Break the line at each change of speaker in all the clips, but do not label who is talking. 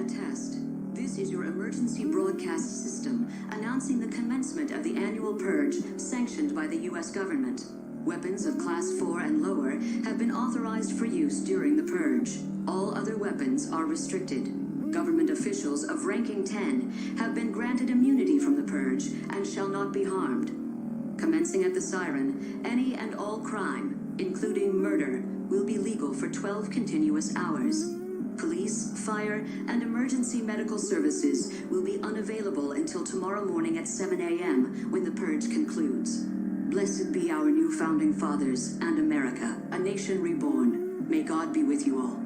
attest. This is your emergency broadcast system announcing the commencement of the annual purge sanctioned by the U.S. government. Weapons of Class 4 and lower have been authorized for use during the purge. All other weapons are restricted. Government officials of ranking 10 have been granted immunity from the purge and shall not be harmed. Commencing at the siren, any and all crime, including murder, will be legal for 12 continuous hours. Police, fire, and emergency medical services will be unavailable until tomorrow morning at 7 a.m. when the purge concludes. Blessed be our new founding fathers and America, a nation reborn. May God be with you all.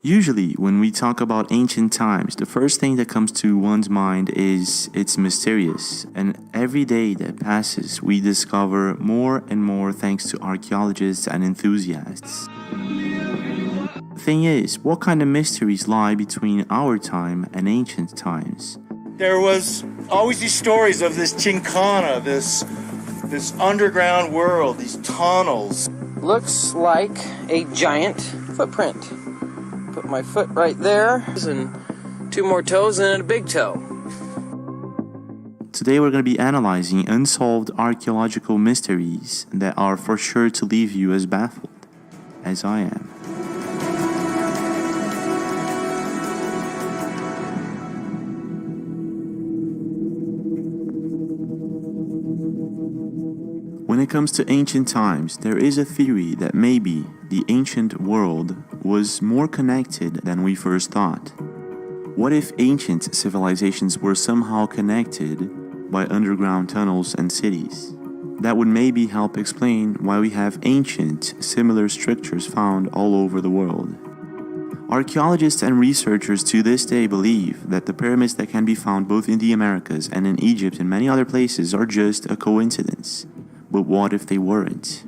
Usually, when we talk about ancient times, the first thing that comes to one's mind is it's mysterious, and every day that passes, we discover more and more thanks to archaeologists and enthusiasts. The thing is, what kind of mysteries lie between our time and ancient times?
There was always these stories of this Chincana, this underground world, these tunnels.
Looks like a giant footprint. Put my foot right there, and 2 more toes and a big toe.
Today we're going to be analyzing unsolved archaeological mysteries that are for sure to leave you as baffled as I am. When it comes to ancient times, there is a theory that maybe the ancient world was more connected than we first thought. What if ancient civilizations were somehow connected by underground tunnels and cities? That would maybe help explain why we have ancient, similar structures found all over the world. Archaeologists and researchers to this day believe that the pyramids that can be found both in the Americas and in Egypt and many other places are just a coincidence. But what if they weren't?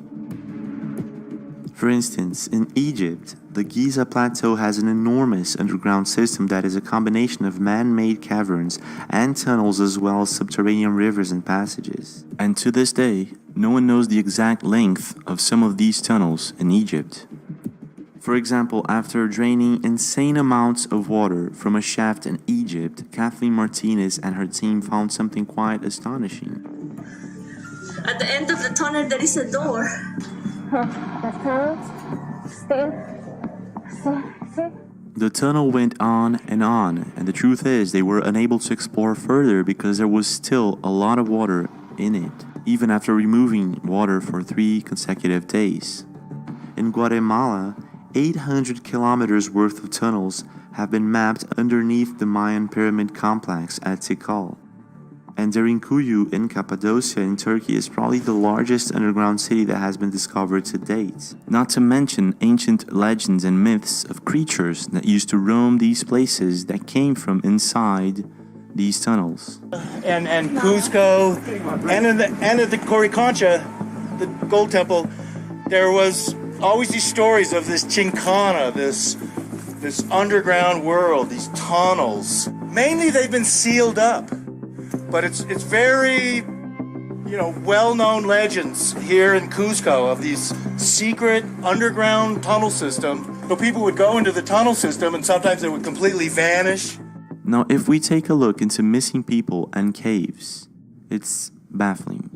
For instance, in Egypt, the Giza Plateau has an enormous underground system that is a combination of man-made caverns and tunnels as well as subterranean rivers and passages. And to this day, no one knows the exact length of some of these tunnels in Egypt. For example, after draining insane amounts of water from a shaft in Egypt, Kathleen Martinez and her team found something quite astonishing.
At the end of the tunnel, there is a door.
The tunnel went on, and the truth is they were unable to explore further because there was still a lot of water in it, even after removing water for 3 consecutive days. In Guatemala, 800 kilometers worth of tunnels have been mapped underneath the Mayan pyramid complex at Tikal. And Derinkuyu in Cappadocia in Turkey is probably the largest underground city that has been discovered to date. Not to mention ancient legends and myths of creatures that used to roam these places that came from inside these tunnels.
And Cusco, and at the Coricancha, the gold temple, there was always these stories of this Chincana, this underground world, these tunnels. Mainly they've been sealed up. But it's very, well-known legends here in Cusco of these secret underground tunnel system. So people would go into the tunnel system and sometimes they would completely vanish.
Now, if we take a look into missing people and caves, it's baffling.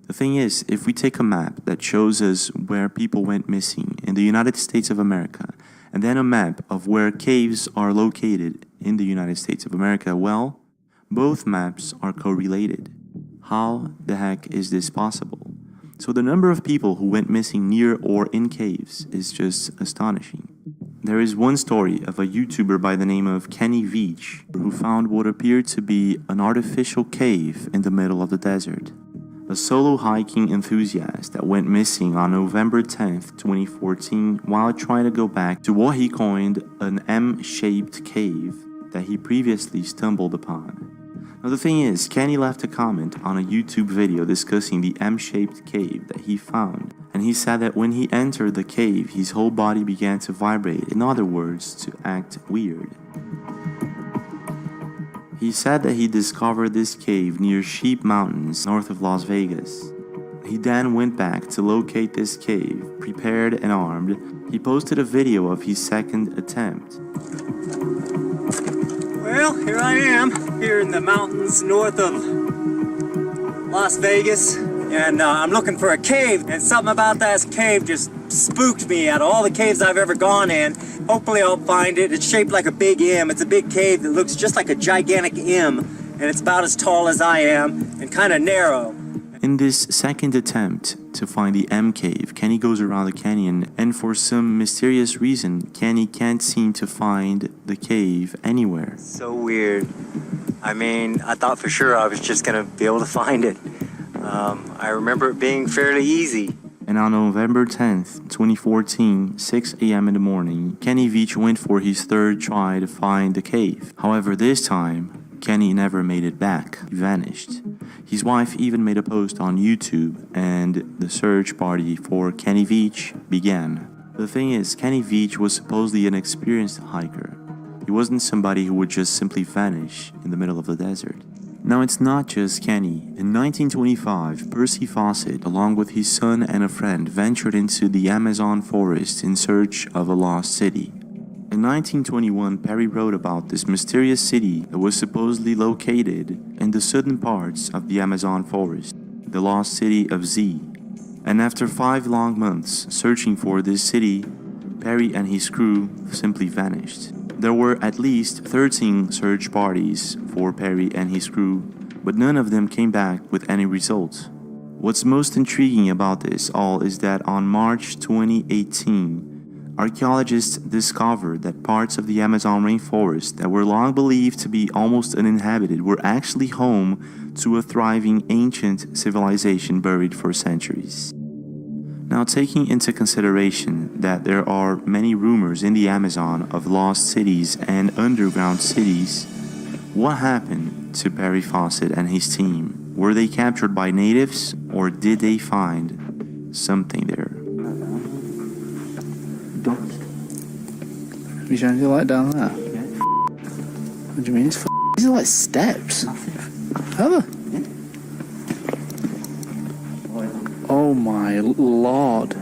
The thing is, if we take a map that shows us where people went missing in the United States of America, and then a map of where caves are located in the United States of America, well, both maps are correlated. How the heck is this possible? So the number of people who went missing near or in caves is just astonishing. There is one story of a YouTuber by the name of Kenny Veach who found what appeared to be an artificial cave in the middle of the desert. A solo hiking enthusiast that went missing on November 10th, 2014 while trying to go back to what he coined an M-shaped cave that he previously stumbled upon. Now the thing is, Kenny left a comment on a YouTube video discussing the M-shaped cave that he found, and he said that when he entered the cave, his whole body began to vibrate, in other words, to act weird. He said that he discovered this cave near Sheep Mountains, north of Las Vegas. He then went back to locate this cave, prepared and armed. He posted a video of his second attempt.
Well, here I am, here in the mountains north of Las Vegas, and I'm looking for a cave, and something about that cave just spooked me out of all the caves I've ever gone in. Hopefully I'll find it. It's shaped like a big M. It's a big cave that looks just like a gigantic M, and it's about as tall as I am, and kind of narrow.
In this second attempt to find the M cave, Kenny goes around the canyon, and for some mysterious reason, Kenny can't seem to find the cave anywhere.
So weird. I mean, I thought for sure I was just gonna be able to find it. I remember it being fairly easy.
And on November 10th, 2014, 6 a.m. in the morning, Kenny Veach went for his third try to find the cave. However, this time, Kenny never made it back. He vanished. His wife even made a post on YouTube, and the search party for Kenny Veach began. The thing is, Kenny Veach was supposedly an experienced hiker. He wasn't somebody who would just simply vanish in the middle of the desert. Now, it's not just Kenny. In 1925, Percy Fawcett, along with his son and a friend, ventured into the Amazon forest in search of a lost city. In 1921, Perry wrote about this mysterious city that was supposedly located in the southern parts of the Amazon forest, the lost city of Z. And after 5 long months searching for this city, Perry and his crew simply vanished. There were at least 13 search parties for Perry and his crew, but none of them came back with any results. What's most intriguing about this all is that on March 2018, archaeologists discovered that parts of the Amazon rainforest that were long believed to be almost uninhabited were actually home to a thriving ancient civilization buried for centuries. Now, taking into consideration that there are many rumors in the Amazon of lost cities and underground cities, what happened to Perry Fawcett and his team? Were they captured by natives, or did they find something there?
You trying to like down there? Yeah. What do you mean? These are like steps. Ever? Yeah. Oh my lord.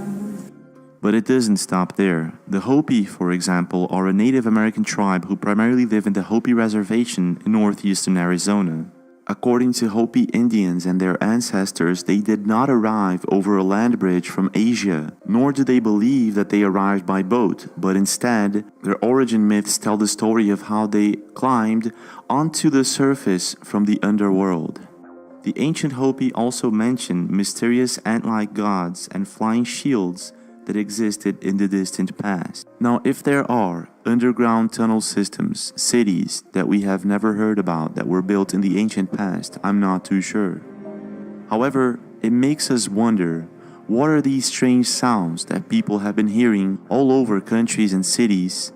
But it doesn't stop there. The Hopi, for example, are a Native American tribe who primarily live in the Hopi Reservation in northeastern Arizona. According to Hopi Indians and their ancestors, they did not arrive over a land bridge from Asia, nor do they believe that they arrived by boat, but instead, their origin myths tell the story of how they climbed onto the surface from the underworld. The ancient Hopi also mention mysterious ant-like gods and flying shields that existed in the distant past. Now, if there are underground tunnel systems, cities that we have never heard about that were built in the ancient past, I'm not too sure. However, it makes us wonder, what are these strange sounds that people have been hearing all over countries and cities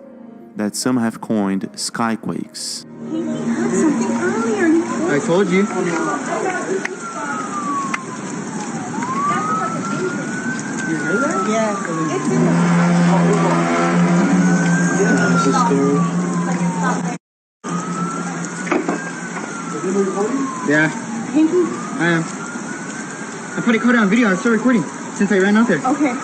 that some have coined skyquakes?
He heard something earlier.
I told you. You heard that?
Yeah.
Yeah, I am. I put a code on video. I'm still recording since I ran out there.
Okay.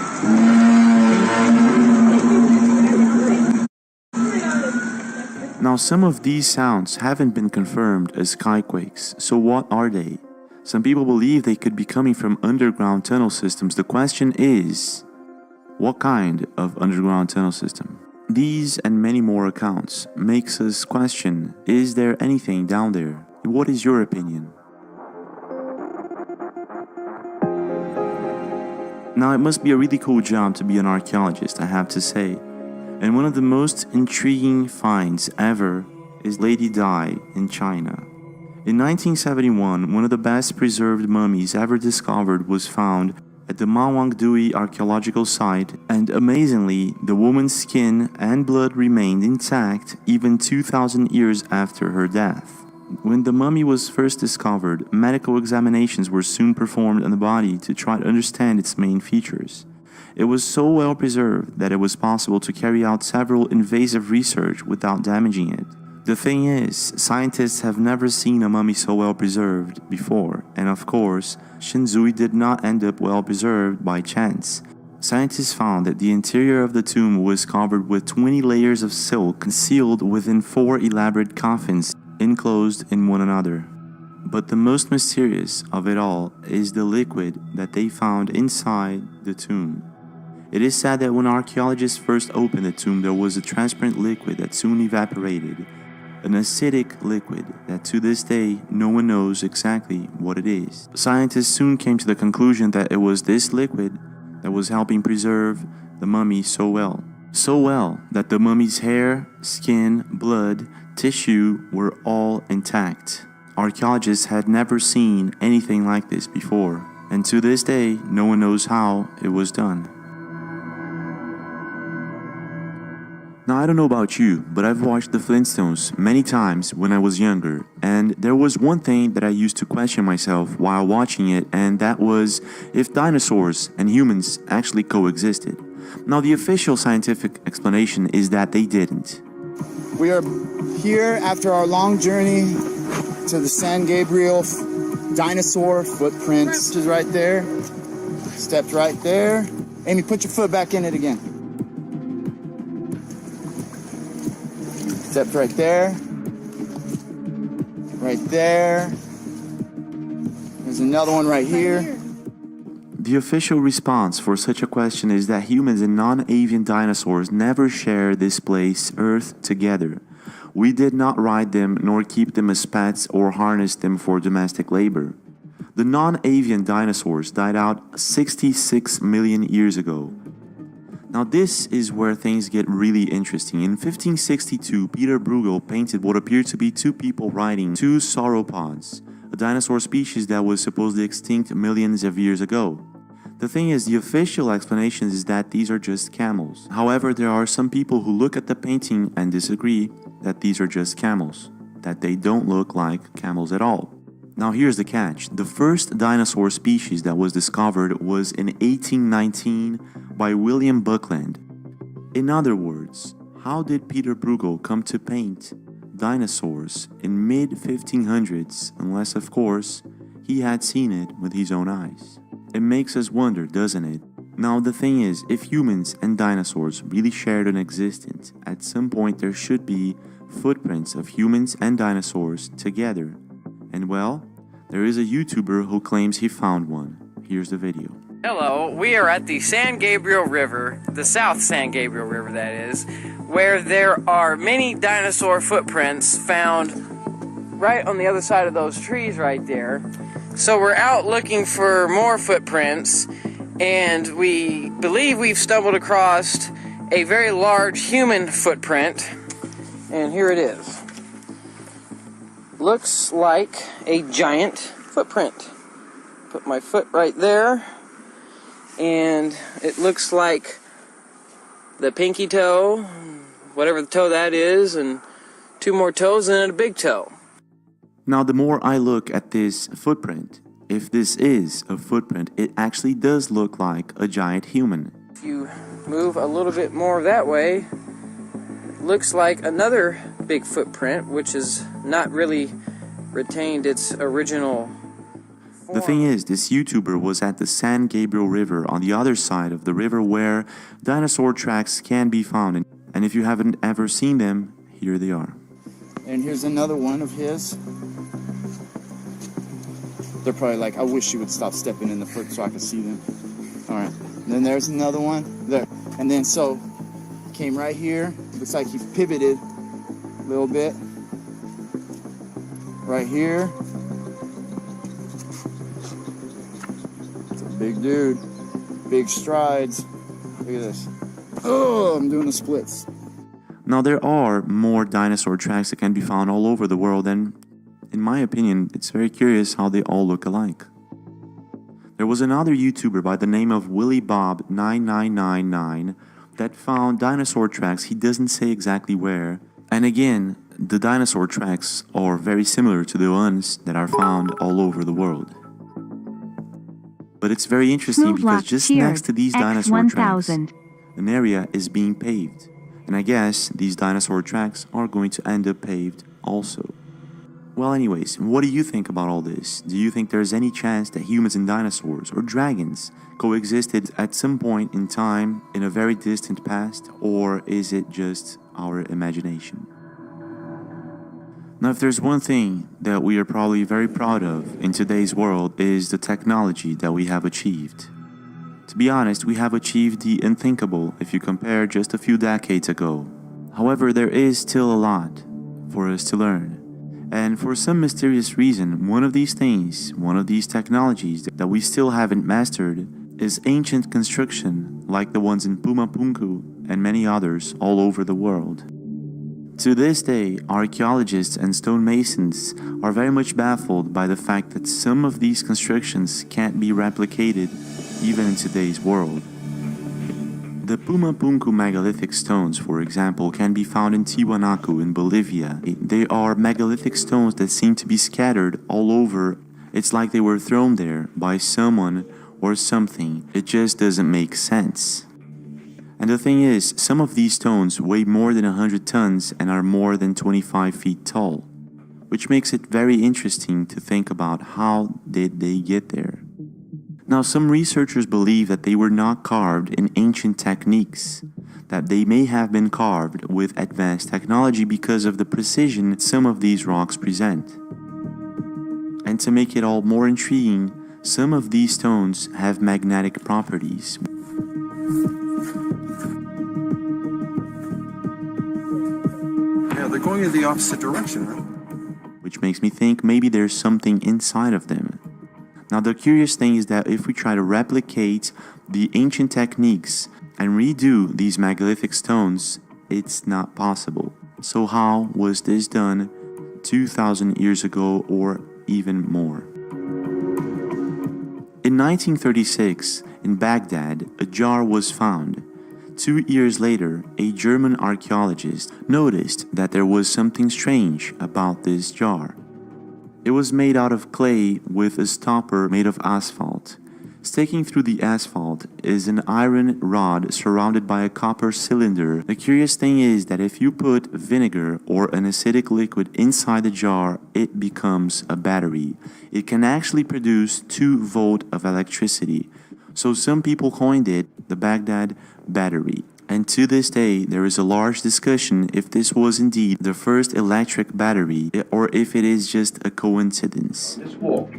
Now, some of these sounds haven't been confirmed as skyquakes, so what are they? Some people believe they could be coming from underground tunnel systems. The question is, what kind of underground tunnel system? These and many more accounts makes us question, is there anything down there? What is your opinion? Now, it must be a really cool job to be an archaeologist, I have to say. And one of the most intriguing finds ever is Lady Di in China. In 1971, one of the best preserved mummies ever discovered was found at the Mawangdui archaeological site, and amazingly, the woman's skin and blood remained intact even 2,000 years after her death. When the mummy was first discovered, medical examinations were soon performed on the body to try to understand its main features. It was so well preserved that it was possible to carry out several invasive research without damaging it. The thing is, scientists have never seen a mummy so well preserved before, and of course, Shinzui did not end up well preserved by chance. Scientists found that the interior of the tomb was covered with 20 layers of silk concealed within 4 elaborate coffins enclosed in one another. But the most mysterious of it all is the liquid that they found inside the tomb. It is said that when archaeologists first opened the tomb, there was a transparent liquid that soon evaporated, an acidic liquid that to this day no one knows exactly what it is. Scientists soon came to the conclusion that it was this liquid that was helping preserve the mummy so well. So well that the mummy's hair, skin, blood, tissue were all intact. Archaeologists had never seen anything like this before, and to this day no one knows how it was done. Now, I don't know about you, but I've watched the Flintstones many times when I was younger, and there was one thing that I used to question myself while watching it, and that was if dinosaurs and humans actually coexisted. Now, the official scientific explanation is that they didn't.
We are here after our long journey to the San Gabriel dinosaur footprints. Is right there. Stepped right there. Amy, put your foot back in it again. Stepped right there. Right there. There's another one right here.
The official response for such a question is that humans and non-avian dinosaurs never share this place, Earth, together. We did not ride them nor keep them as pets or harness them for domestic labor. The non-avian dinosaurs died out 66 million years ago. Now this is where things get really interesting. In 1562, Peter Bruegel painted what appeared to be two people riding two sauropods, a dinosaur species that was supposedly extinct millions of years ago. The thing is, the official explanation is that these are just camels. However, there are some people who look at the painting and disagree that these are just camels, that they don't look like camels at all. Now here's the catch. The first dinosaur species that was discovered was in 1819 by William Buckland. In other words, how did Peter Bruegel come to paint dinosaurs in mid-1500s unless, of course, he had seen it with his own eyes? It makes us wonder, doesn't it? Now the thing is, if humans and dinosaurs really shared an existence, at some point there should be footprints of humans and dinosaurs together. And well, there is a YouTuber who claims he found one. Here's the video.
Hello, we are at the San Gabriel River, the South San Gabriel River that is, where there are many dinosaur footprints found right on the other side of those trees right there. So we're out looking for more footprints, and we believe we've stumbled across a very large human footprint, and here it is. Looks like a giant footprint. Put my foot right there, and it looks like the pinky toe, whatever the toe that is, and two more toes and a big toe.
Now the more I look at this footprint, if this is a footprint, it actually does look like a giant human.
If you move a little bit more that way, it looks like another big footprint, which has not really retained its original form.
The thing is, this YouTuber was at the San Gabriel River on the other side of the river where dinosaur tracks can be found. And if you haven't ever seen them, here they are.
And here's another one of his. They're probably like, I wish you would stop stepping in the foot so I could see them. All right. And then there's another one there. And then so came right here. Looks like he pivoted a little bit. Right here. It's a big dude. Big strides. Look at this. Oh, I'm doing the splits.
Now there are more dinosaur tracks that can be found all over the world, and in my opinion, it's very curious how they all look alike. There was another YouTuber by the name of WillyBob9999 that found dinosaur tracks, he doesn't say exactly where, And again, the dinosaur tracks are very similar to the ones that are found all over the world. But it's very interesting because just next to these dinosaur tracks, an area is being paved. And I guess these dinosaur tracks are going to end up paved also. Well, anyways, what do you think about all this? Do you think there's any chance that humans and dinosaurs or dragons coexisted at some point in time in a very distant past, or is it just our imagination? Now, if there's one thing that we are probably very proud of in today's world is the technology that we have achieved. To be honest, we have achieved the unthinkable if you compare just a few decades ago. However, there is still a lot for us to learn. And for some mysterious reason, one of these things, one of these technologies that we still haven't mastered is ancient construction like the ones in Pumapunku and many others all over the world. To this day, archaeologists and stonemasons are very much baffled by the fact that some of these constructions can't be replicated even in today's world. The Pumapunku megalithic stones, for example, can be found in Tiwanaku in Bolivia. They are megalithic stones that seem to be scattered all over. It's like they were thrown there by someone or something. It just doesn't make sense. And the thing is, some of these stones weigh more than 100 tons and are more than 25 feet tall, which makes it very interesting to think about how did they get there. Now, some researchers believe that they were not carved in ancient techniques, that they may have been carved with advanced technology because of the precision some of these rocks present. And to make it all more intriguing, some of these stones have magnetic properties.
Yeah, they're going in the opposite direction, right?
Which makes me think maybe there's something inside of them. Now, the curious thing is that if we try to replicate the ancient techniques and redo these megalithic stones, it's not possible. So how was this done 2,000 years ago or even more? In 1936, in Baghdad, a jar was found. 2 years later, a German archaeologist noticed that there was something strange about this jar. It was made out of clay with a stopper made of asphalt. Sticking through the asphalt is an iron rod surrounded by a copper cylinder. The curious thing is that if you put vinegar or an acidic liquid inside the jar, it becomes a battery. It can actually produce 2 volts of electricity. So some people coined it the Baghdad battery. And to this day, there is a large discussion if this was indeed the first electric battery or if it is just a coincidence.
This wall,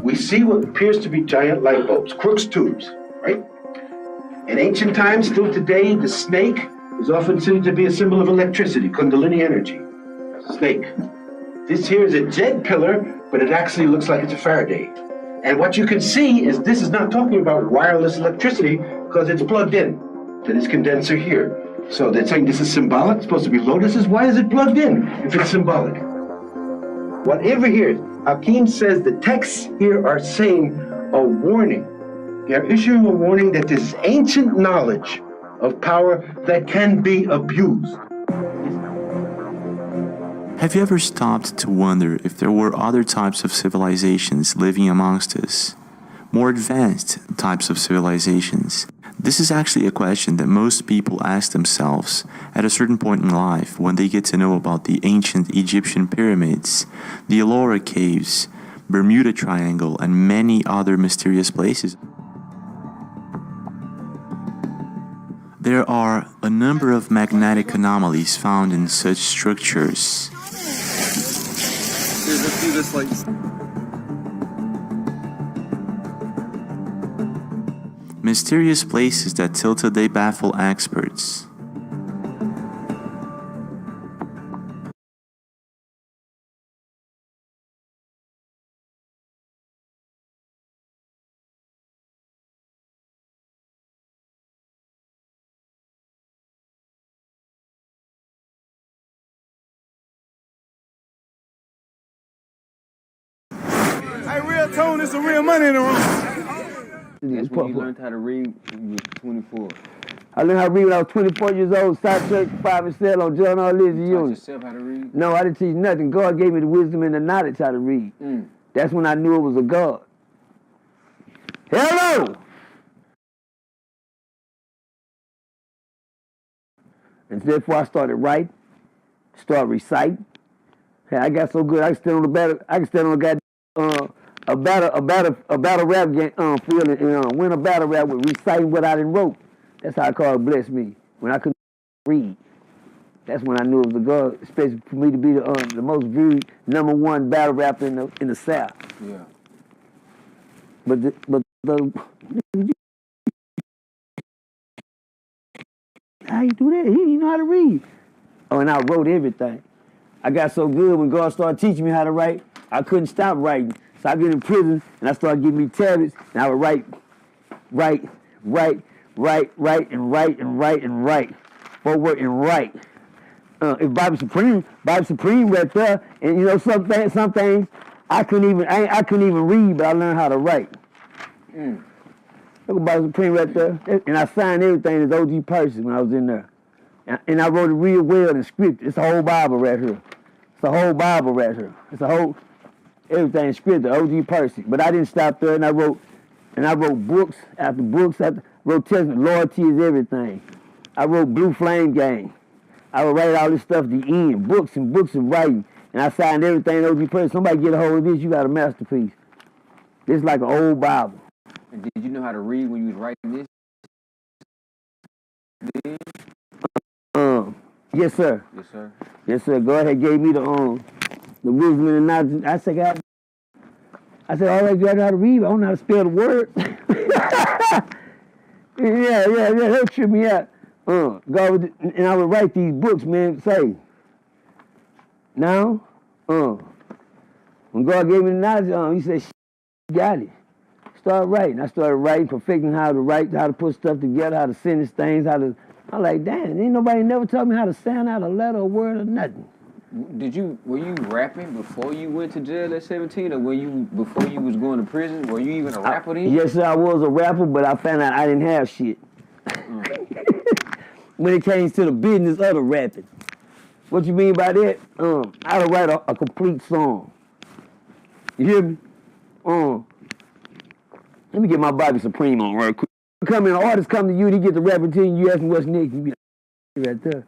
we see what appears to be giant light bulbs, Crookes tubes, right? In ancient times, still today, the snake is often seen to be a symbol of electricity, Kundalini energy. Snake. This here is a jed pillar, but it actually looks like it's a Faraday. And what you can see is this is not talking about wireless electricity because it's plugged in to this condenser here. So they're saying this is symbolic, it's supposed to be lotuses. Why is it plugged in if it's symbolic? Whatever here, Hakim says the texts here are saying a warning. They are issuing a warning that this is ancient knowledge of power that can be abused.
Have you ever stopped to wonder if there were other types of civilizations living amongst us? More advanced types of civilizations? This is actually a question that most people ask themselves at a certain point in life when they get to know about the ancient Egyptian pyramids, the Ellora caves, Bermuda Triangle, and many other mysterious places. There are a number of magnetic anomalies found in such structures.
Dude, let's do this like...
Mysterious places that till today baffle experts.
Hey, real tone is some real money in the room.
That's when you learned how to read when you were 24. I learned how to read when I was 24 years old, South Church, 5 and 7 on John R. Lizzie
You taught
Unit.
yourself how to read?
No, I didn't teach nothing. God gave me the wisdom and the knowledge how to read. That's when I knew it was a God. Hello! And therefore I started writing, start reciting. Hey, I got so good I can stand on the battle. I can stand on a battle rap game field and win a battle rap with reciting what I done wrote. That's how God blessed me when I couldn't read. That's when I knew it was a God, especially for me to be the most viewed #1 battle rapper in the South.
Yeah.
But how you do that? He didn't know how to read. Oh, and I wrote everything. I got so good when God started teaching me how to write, I couldn't stop writing. So I get in prison and I started getting me tablets and I would write. Forward and write. If Bobby Supreme right there, and you know some things I couldn't even read, but I learned how to write. Look at Bobby Supreme right there, and I signed everything as OG Percy when I was in there, and I wrote it real well in script. It's a whole Bible right here. It's a whole Bible right here. It's a whole everything scripted, OG Percy. But I didn't stop there, and I wrote books after books after. Wrote Testament, Loyalty is Everything. I wrote Blue Flame Gang. I would write all this stuff at the end, books and writing. And I signed everything OG Percy. Somebody get a hold of this, you got a masterpiece. This is like an old Bible.
And did you know how to read when you was writing this?
Yes, sir.
Yes, sir.
Yes, sir. God had gave me the wisdom and the knowledge. I said, all right, you know how to read, but I don't know how to spell the word. yeah, that tripped me out. God, and I would write these books, man, say, now, when God gave me the knowledge, he said, you got it. Start writing. I started writing, perfecting how to write, how to put stuff together, how to sentence things, I'm like, damn, ain't nobody never taught me how to sound out a letter, a word, or nothing.
Were you rapping before you went to jail at 17, or before you was going to prison? Were you even a rapper then?
Yes, sir, I was a rapper, but I found out I didn't have shit. When it came to the business of the rapping. What you mean by that? I would write a complete song. You hear me? Let me get my Bobby Supreme on right quick. An artist come to you, and he get the rapper to you ask him what's next, you be like, right there.